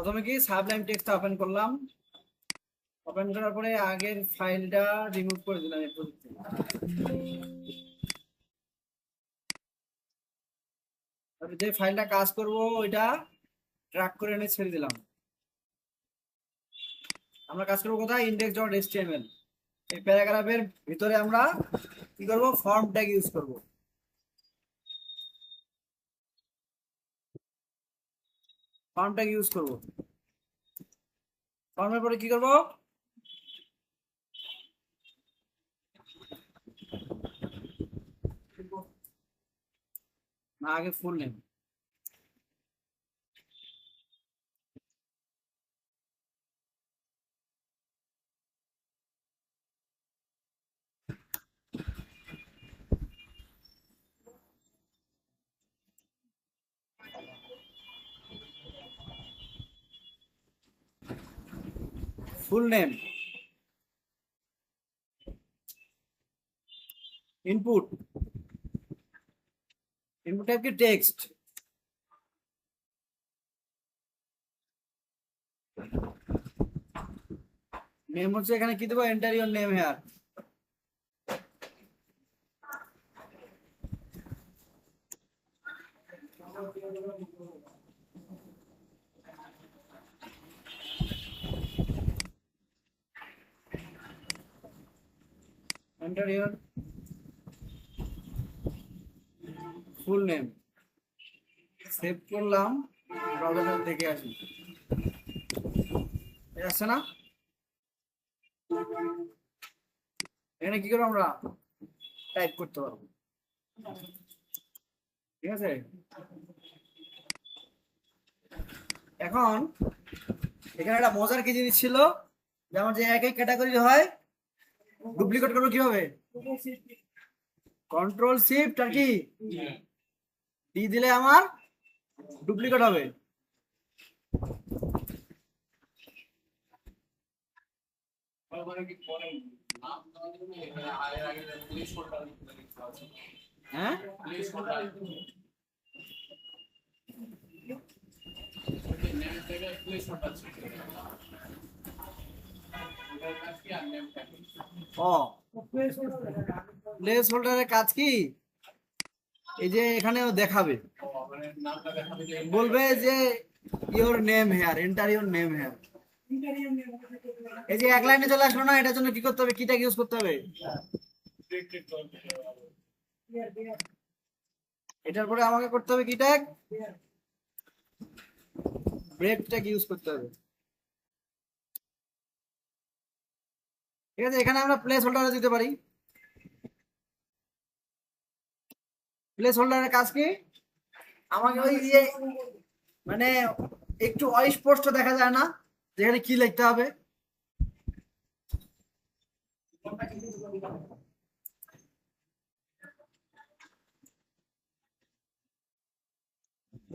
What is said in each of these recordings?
প্রথমে কি Sublime text open করলাম। ওপেন করার পরে আগের ফাইলটা রিমুভ করে দিলাম এর প্রযুক্তি। তারপরে যে ফাইলটা কাজ করব ওইটা ট্র্যাক করে এনে ছেড়ে দিলাম। আমরা কাজ করবো কোথায়? index.html। এই প্যারাগ্রাফের ভিতরে আমরা কি করব? ফর্ম ট্যাগ ইউজ করব। ফর্ম ট্যাগ ইউজ করব। ফর্মের পরে কি করব? না, আগে full name. Full name, input, input type কি টেক্সট। নেম হচ্ছে এখানে কি দেবো? Enter your name hair. Enter your full name. Save করলাম, ব্রাউজারটা দেখে আসি আসছে না। এখানে কি করবো? আমরা টাইপ করতে পারবো, ঠিক আছে। এখন এখানে একটা মজার কি জিনিস ছিল, যেমন যে এক এক ক্যাটাগরি হয়, ডুপ্লিকেট করবো কিভাবে? কন্ট্রোল শিফট আর কি ডি দিলে আমার ডুপ্লিকেট হবে। হ্যাঁ, ও প্লেস হোল্ডারের কাজ কি? এই যে এখানেও দেখাবে, বলবে যে your name hair, enter your name hair. এই যে এক লাইনে চলে আসলো না, এটার জন্য কি করতে হবে? কি ট্যাগ ইউজ করতে হবে? এটার পরে আমাকে করতে হবে কি ট্যাগ? ব্রেক ট্যাগ ইউজ করতে হবে, ঠিক আছে। এখানে আমরা প্লেস হোল্ডার দিতে পারি। প্লেস হোল্ডারের কাজ কি? আমাকে ওই যে মানে একটু অস্পষ্ট দেখা যায় না যেখানে কি লিখতে হবে,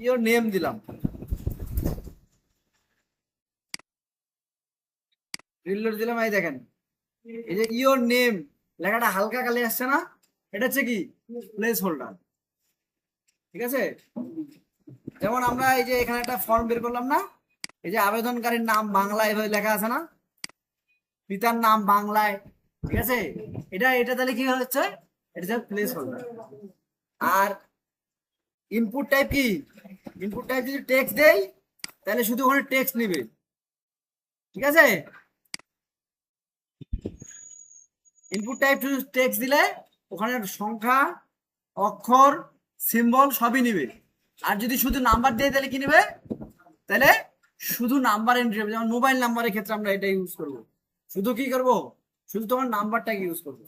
ইওর নেম দিলাম, রিলোড দিলাম। এই দেখেন, এই যে ইওর নেম লেখাটা হালকা কালি আসছে না, এটা হচ্ছে কি? প্লেস হোল্ডার, ঠিক আছে। যেমন আমরা এই যে এখানে একটা ফর্ম বের করলাম না, এই যে আবেদনকারীর নাম বাংলায় এভাবে লেখা আছে না, পিতার নাম বাংলায়, ঠিক আছে। এটা এটা তাহলে কি হচ্ছে? এটা হচ্ছে প্লেস হোল্ডার। আর ইনপুট টাইপ কি? ইনপুট টাইপ যদি টেক্সট দেই তাহলে শুধু ওখানে টেক্সট নিবে, ঠিক আছে। ইনপুট টাইপ শুধু টেক্সট দিলে ওখানে সংখ্যা, অক্ষর, সিম্বল সবই নিবে। আর যদি শুধু নাম্বার দিয়ে তাহলে কি নিবে? তাহলে শুধু নাম্বার এন্ট্রি হবে। যেমন মোবাইল নাম্বারের ক্ষেত্রে আমরা এটা ইউজ করব, শুধু কি করব? শুধু তোমার নাম্বারটাকে ইউজ করবো।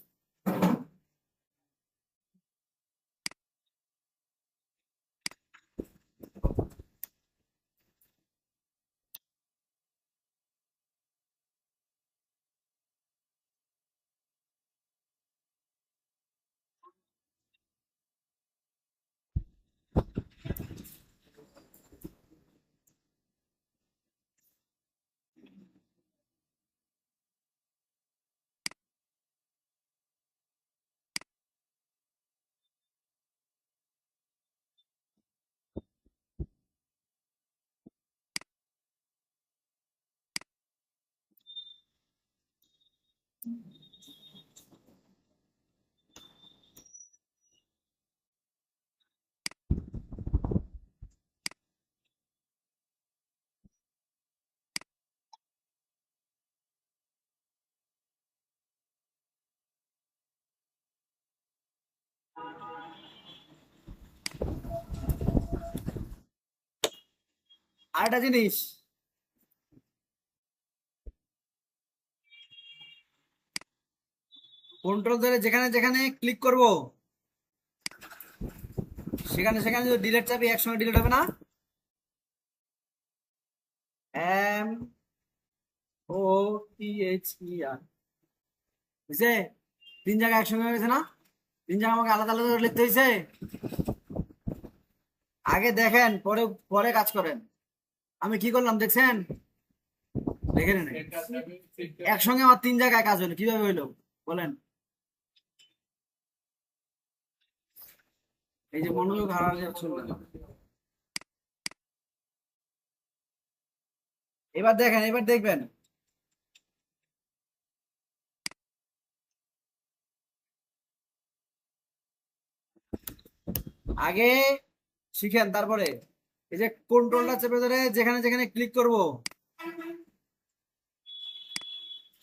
আরেকটা জিনিস, কন্ট্রোল ধরে যেখানে যেখানে ক্লিক করব সেখানে সেখানে যদি ডিলিট চাপি একসঙ্গে ডিলিট হবে না? M O T H E আর, বুঝছে? তিন জায়গায় একসঙ্গে হয়ে গেছে না? তিন জায়গা আমাকে আলাদা আলাদা করে লিখতে হয়েছে। আগে দেখেন, পরে পরে কাজ করেন। আমি কি করলাম দেখছেন? দেখে নেন একসঙ্গে আমার তিন জায়গায় কাজ হলো, কিভাবে হইলো বলেন? এই যে মনোযোগ হারালে চলবে না। এবার দেখেন, এবার দেখবেন। আগে শিখেন, তারপরে এই যে কন্ট্রোলটা চেপে ধরে যেখানে যেখানে ক্লিক করব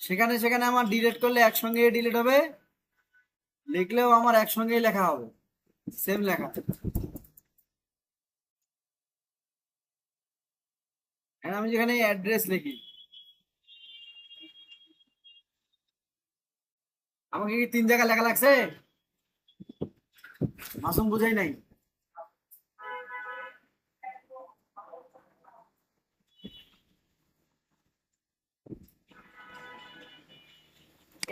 সেখানে সেখানে আমার ডিলিট করলে একসঙ্গে ডিলিট হবে, লিখলেও আমার একসঙ্গেই লেখা হবে, সেম লেখা। এখন আমি যেখানে অ্যাড্রেস লিখি, আমাকে কি তিন জায়গায় লেখা লাগছে? মাসুম বুঝাই নাই।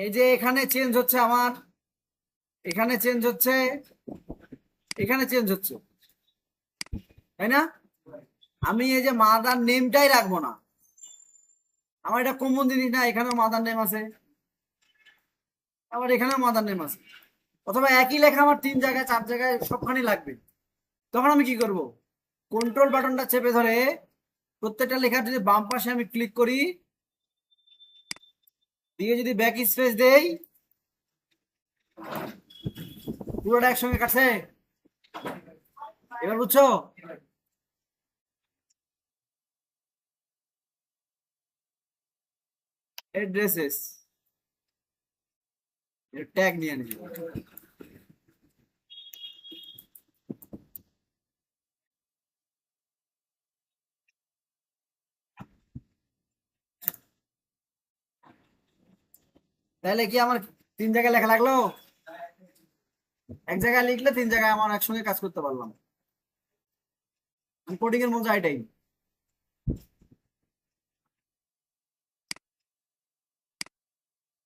এই যে এখানে চেঞ্জ হচ্ছে আমার, এখানে চেঞ্জ হচ্ছে, এখানে চেঞ্জ হচ্ছে, তাই না? আমি এই যে মাদার নেমটাই রাখবো না, আমার এটা কমন জিনিস না, এখানেও মাদার নেম আছে, আবার এখানেও মাদার নেম আছে, অথবা একই লেখা আমার তিন জায়গায় চার জায়গায় সবখানে লাগবে। তখন আমি কি করব? কন্ট্রোল বাটনটা চেপে ধরে প্রত্যেকটা লেখার যদি বাম পাশে আমি ক্লিক করি, দিয়ে যদি ব্যাক স্পেস দেই, পুরোটা একসঙ্গে কাটছে। এবার বুঝছো? অ্যাড্রেসেস ট্যাগ নিয়ে নিই। তাহলে কি আমার তিন জায়গায় লেখা লাগলো? এক জায়গায় লিখলে তিন জায়গায় আমার একসঙ্গে কাজ করতে পারলাম। কোডিং এর মধ্যে এটাই।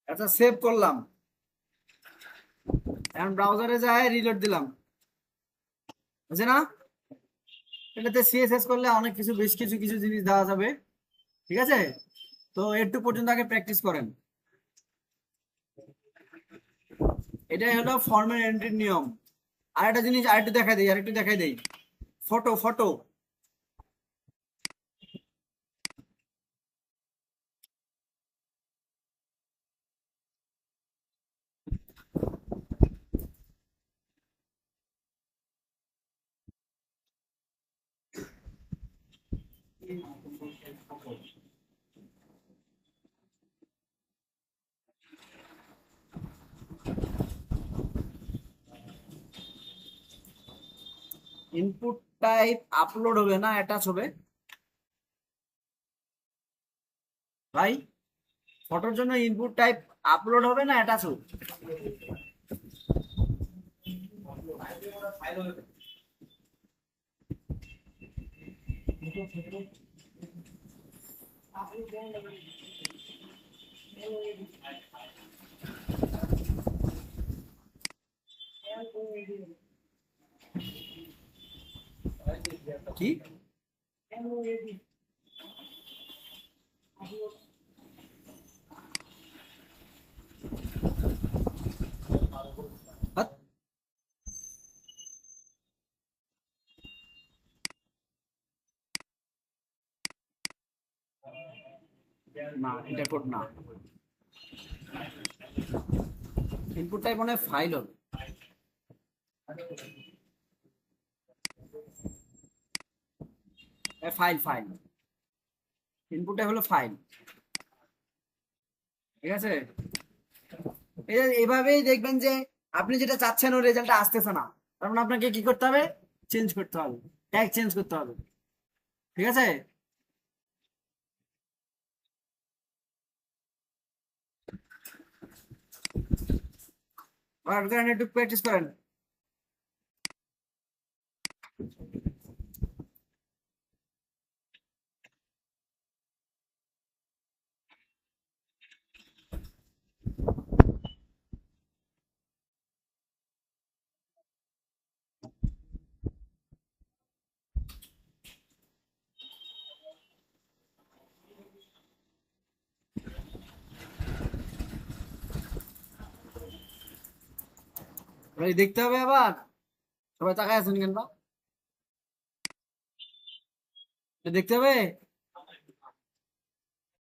আচ্ছা, সেভ করলাম, এখন ব্রাউজারে যাই রিলোড দিলাম, বুঝছে না? এটাতে সিএসএস করলে অনেক কিছু, বেশ কিছু কিছু জিনিস দেওয়া যাবে, ঠিক আছে? তো একটু পর্যন্ত আগে প্র্যাকটিস করেন। এটাই হলো ফর্মের এন্ট্রির নিয়ম। আর একটা জিনিস আরেকটু দেখাই দেই, আরেকটু দেখাই দেই। Photo photo, input type upload হবে না অ্যাটাচ হবে? ভাই, ফটোর জন্য ইনপুট টাইপ আপলোড হবে না অ্যাটাচ হবে? কি? হাত, না এটা কোড না। ইনপুটটাই মনে হয় ফাইল হবে। ফাইল ফাইল, ইনপুটটা হলো ফাইল। ঠিক আছে, এইভাবেই দেখবেন যে আপনি যেটা চাচ্ছেন ওর রেজাল্টটা আসতেছে না, তার মানে আপনাকে কি করতে হবে, চেঞ্জ করতে হবে, ট্যাগ চেঞ্জ করতে হবে। ঠিক আছে, আর একটু প্র্যাকটিস করেন। ভাই দেখতে হবে আবার, সবাই তাকায় আছেন কেন, দেখতে হবে।